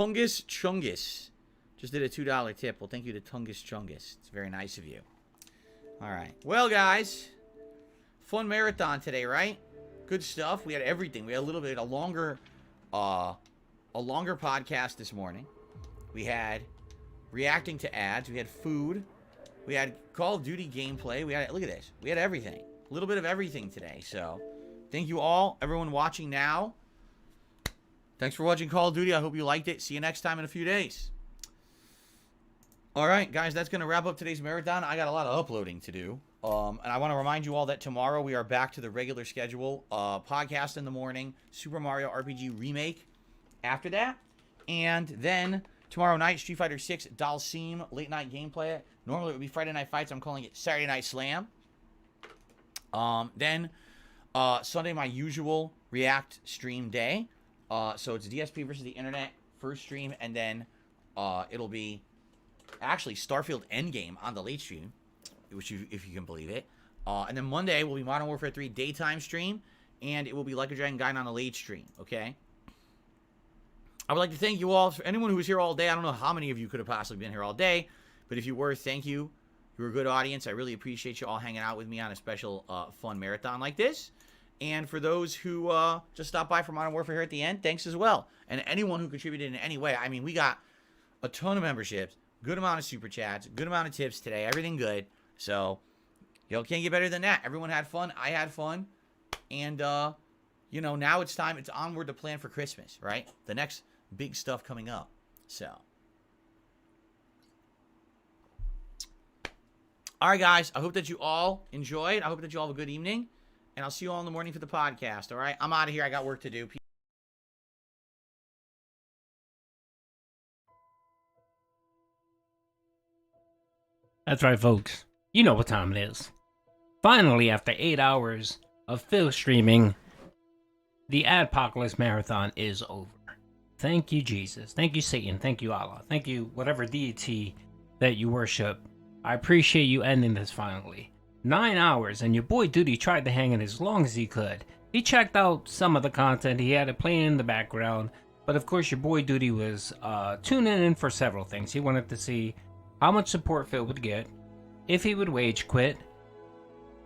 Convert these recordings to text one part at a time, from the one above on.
Tungus Chungus just did a $2 tip. Well, thank you to Tungus Chungus. It's very nice of you. All right. Well, guys, fun marathon today, right? Good stuff. We had everything. We had a longer podcast this morning. We had reacting to ads. We had food. We had Call of Duty gameplay. We had, look at this. We had everything. A little bit of everything today. So, thank you all, everyone watching now. Thanks for watching Call of Duty. I hope you liked it. See you next time in a few days. All right, guys, that's going to wrap up today's marathon. I got a lot of uploading to do. And I want to remind you all that tomorrow we are back to the regular schedule. Podcast in the morning, Super Mario RPG Remake after that. And then tomorrow night, Street Fighter 6 Dalsim late night gameplay. Normally it would be Friday Night Fights. I'm calling it Saturday Night Slam. Then Sunday, my usual React stream day. So it's DSP versus the internet first stream, and then it'll be actually Starfield Endgame on the late stream, if you can believe it. And then Monday will be Modern Warfare 3 daytime stream, and it will be Like a Dragon Gaiden on the late stream, okay? I would like to thank you all. For anyone who was here all day, I don't know how many of you could have possibly been here all day, but if you were, thank you. You're a good audience. I really appreciate you all hanging out with me on a special fun marathon like this. And for those who just stopped by for Modern Warfare here at the end, thanks as well. And anyone who contributed in any way. I mean, we got a ton of memberships, good amount of super chats, good amount of tips today, everything good. So, can't get better than that. Everyone had fun. I had fun. And, now it's time. It's onward to plan for Christmas, right? The next big stuff coming up. So. All right, guys. I hope that you all enjoyed. I hope that you all have a good evening. And I'll see you all in the morning for the podcast, all right? I'm out of here. I got work to do. That's right, folks. You know what time it is. Finally, after 8 hours of Phil streaming, the Adpocalypse Marathon is over. Thank you, Jesus. Thank you, Satan. Thank you, Allah. Thank you, whatever deity that you worship. I appreciate you ending this finally. 9 hours, and your boy Duty tried to hang in as long as he could. He checked out some of the content, he had it playing in the background, but of course your boy Duty was tuning in for several things. He wanted to see how much support Phil would get, if he would rage quit,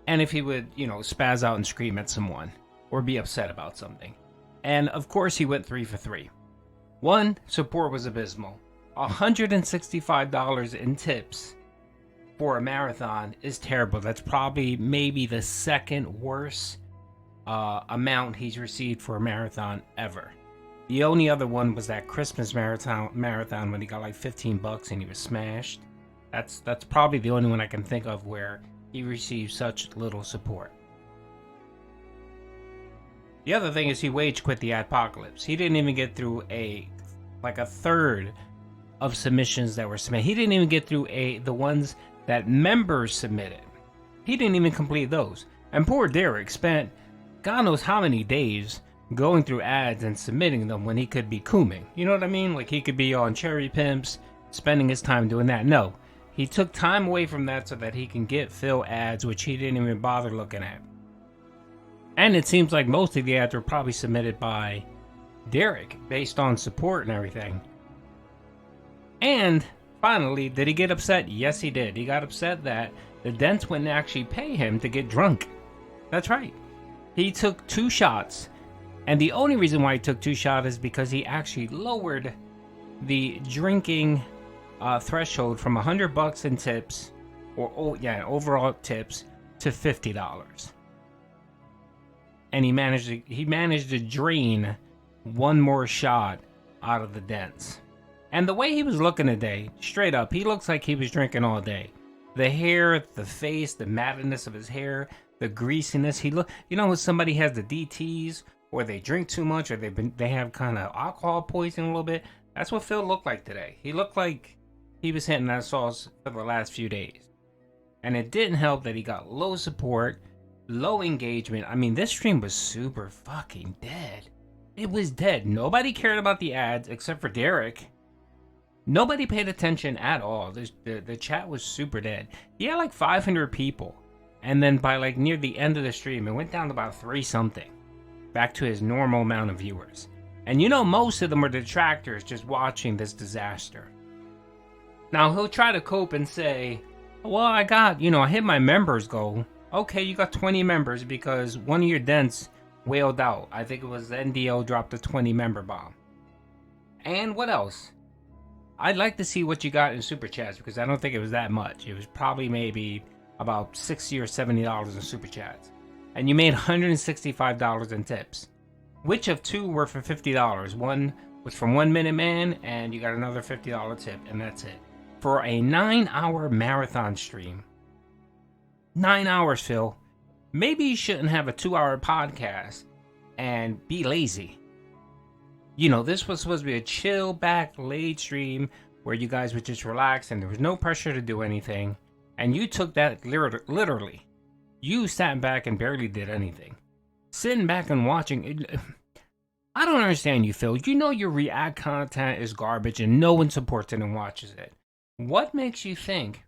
and if he would, spaz out and scream at someone, or be upset about something. And of course he went 3 for 3. One, support was abysmal. $165 in tips for a marathon is terrible. That's probably maybe the second worst amount he's received for a marathon ever. The only other one was that Christmas marathon when he got like $15 and he was smashed. That's probably the only one I can think of where he received such little support. The other thing is he rage quit the Adpocalypse. He didn't even get through a third of submissions that were submitted. He didn't even get through the ones that members submitted. He didn't even complete those. And poor Derek spent God knows how many days going through ads and submitting them when he could be cooming. You know what I mean? Like he could be on Cherry Pimps, spending his time doing that. No, he took time away from that so that he can get Phil ads, which he didn't even bother looking at. And it seems like most of the ads were probably submitted by Derek based on support and everything. And finally, did he get upset? Yes, he did. He got upset that the Dents wouldn't actually pay him to get drunk. That's right. He took 2 shots, and the only reason why he took 2 shots is because he actually lowered the drinking threshold from $100 in tips, overall tips, to $50. And he managed to drain 1 more shot out of the Dents. And the way he was looking today, straight up, he looks like he was drinking all day. The hair, the face, the mattiness of his hair, the greasiness. He look, when somebody has the DTs, or they drink too much, or they have kind of alcohol poisoning a little bit. That's what Phil looked like today. He looked like he was hitting that sauce for the last few days. And it didn't help that he got low support, low engagement. I mean, this stream was super fucking dead. It was dead. Nobody cared about the ads except for Derek. Nobody paid attention at all. The chat was super dead. He had like 500 people. And then by like near the end of the stream, it went down to about 3 something. Back to his normal amount of viewers. And you know, most of them are detractors just watching this disaster. Now, he'll try to cope and say, well, I hit my members goal. Okay, you got 20 members because one of your dents wailed out. I think it was NDO dropped a 20 member bomb. And what else? I'd like to see what you got in Super Chats because I don't think it was that much. It was probably maybe about $60 or $70 in Super Chats. And you made $165 in tips. Which of two were for $50? One was from 1 Minute Man, and you got another $50 tip, and that's it. For a 9-hour marathon stream. 9 hours, Phil. Maybe you shouldn't have a 2-hour podcast and be lazy. You know, this was supposed to be a chill back late stream where you guys would just relax and there was no pressure to do anything. And you took that literally. You sat back and barely did anything. Sitting back and watching it. I don't understand you, Phil. You know your React content is garbage and no one supports it and watches it. What makes you think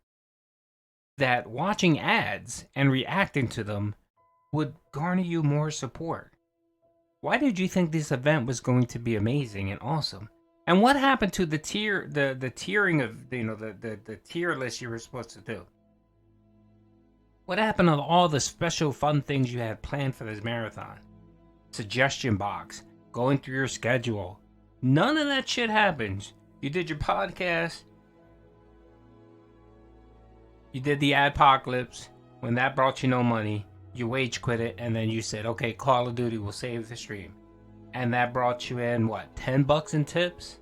that watching ads and reacting to them would garner you more support? Why did you think this event was going to be amazing and awesome? And what happened to the tiering of the tier list you were supposed to do? What happened to all the special fun things you had planned for this marathon? Suggestion box, going through your schedule. None of that shit happens. You did your podcast. You did the Adpocalypse. When that brought you no money, you wage quit it, and then you said, okay, Call of Duty will save the stream. And that brought you in, what, $10 in tips?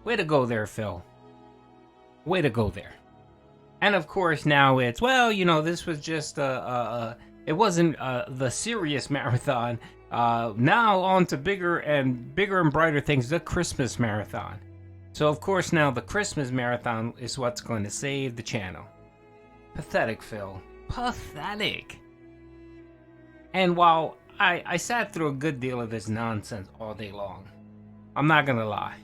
Way to go there, Phil. Way to go there. And of course, now it's, well, this was just, it wasn't the serious marathon. Now on to bigger and brighter things, the Christmas marathon. So of course now the Christmas marathon is what's going to save the channel. Pathetic, Phil. Pathetic. And while I sat through a good deal of this nonsense all day long, I'm not gonna lie.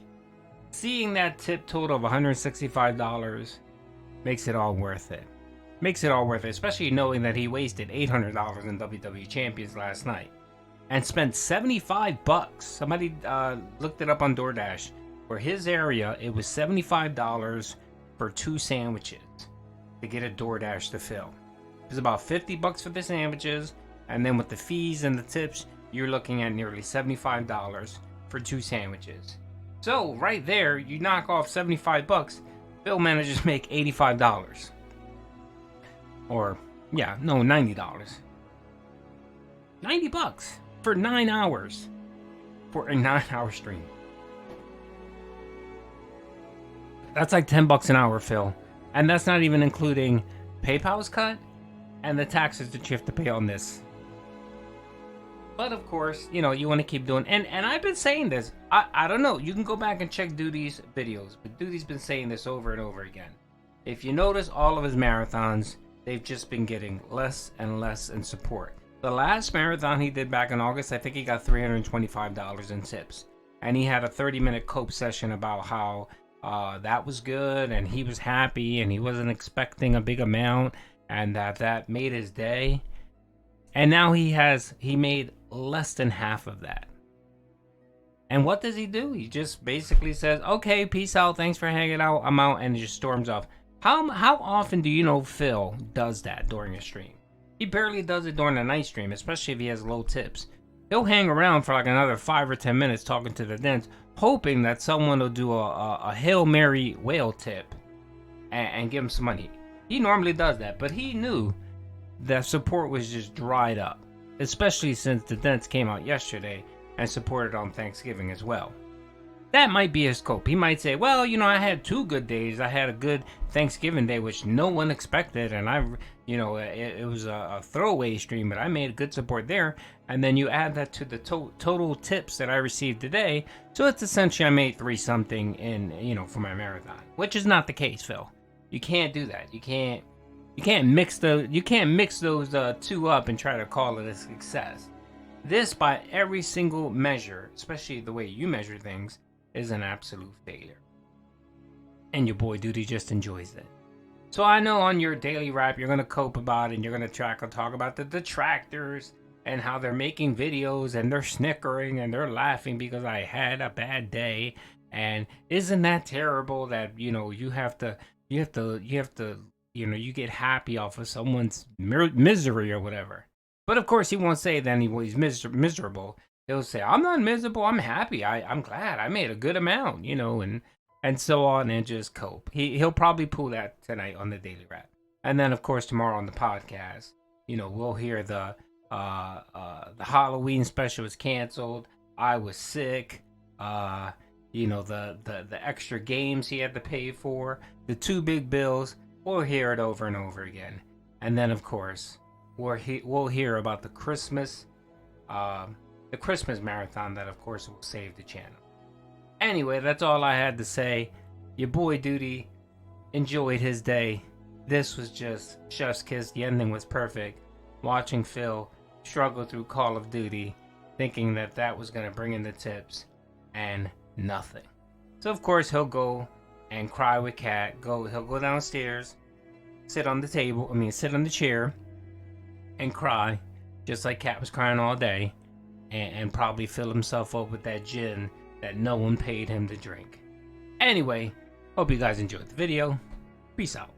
Seeing that tip total of $165 makes it all worth it. Makes it all worth it, especially knowing that he wasted $800 in WWE Champions last night. And spent $75. Somebody looked it up on DoorDash. For his area, it was $75 for 2 sandwiches to get a DoorDash to fill. It was about $50 for the sandwiches, and then with the fees and the tips, you're looking at nearly $75 for 2 sandwiches. So right there, you knock off $75. Phil manages to make $85. Or, yeah, no, $90. $90 for 9 hours. For a 9-hour stream. That's like $10 an hour, Phil. And that's not even including PayPal's cut and the taxes that you have to pay on this. But of course, you want to keep doing, and I've been saying this. I don't know. You can go back and check Duty's videos, but Duty's been saying this over and over again. If you notice all of his marathons, they've just been getting less and less in support. The last marathon he did back in August, I think he got $325 in tips. And he had a 30-minute cope session about how that was good and he was happy and he wasn't expecting a big amount and that made his day. And now he made less than half of that. And what does he do? He just basically says, okay, peace out, thanks for hanging out, I'm out, and he just storms off. How often do you know Phil does that during a stream? He barely does it during a night stream, especially if he has low tips. He'll hang around for like another 5 or 10 minutes talking to the dents, hoping that someone will do a Hail Mary whale tip and give him some money. He normally does that, but he knew that support was just dried up, especially since the dents came out yesterday and supported on Thanksgiving as well. That might be his cope. He might say, well, I had 2 good days. I had a good Thanksgiving day, which no one expected, and it was a throwaway stream, but I made good support there. And then you add that to the total tips that I received today, so it's essentially I made 3 something in for my marathon, which is not the case, Phil. You can't do that. You can't mix those 2 up and try to call it a success. This, by every single measure, especially the way you measure things, is an absolute failure. And your boy Duty just enjoys it. So I know on your daily rap, you're going to cope about it, and you're going to talk about the detractors and how they're making videos and they're snickering and they're laughing because I had a bad day. And isn't that terrible that, you know, you have to, you know, you get happy off of someone's misery or whatever. But of course, he won't say that he's miserable. He'll say, I'm not miserable. I'm happy. I'm glad I made a good amount, you know, and so on, and just cope. He'll probably pull that tonight on the Daily Rap. And then, of course, tomorrow on the podcast, you know, we'll hear the Halloween special was canceled. I was sick. You know, the extra games he had to pay for, the 2 big bills. We'll hear it over and over again. And then, of course, we'll hear about the Christmas marathon that, of course, will save the channel. Anyway, that's all I had to say. Your boy Duty enjoyed his day. This was just chef's kiss. The ending was perfect. Watching Phil struggle through Call of Duty, thinking that was going to bring in the tips, and nothing. So of course he'll go and cry with Cat. He'll go downstairs, sit on the chair, and cry, just like Cat was crying all day, and probably fill himself up with that gin that no one paid him to drink. Anyway, hope you guys enjoyed the video. Peace out.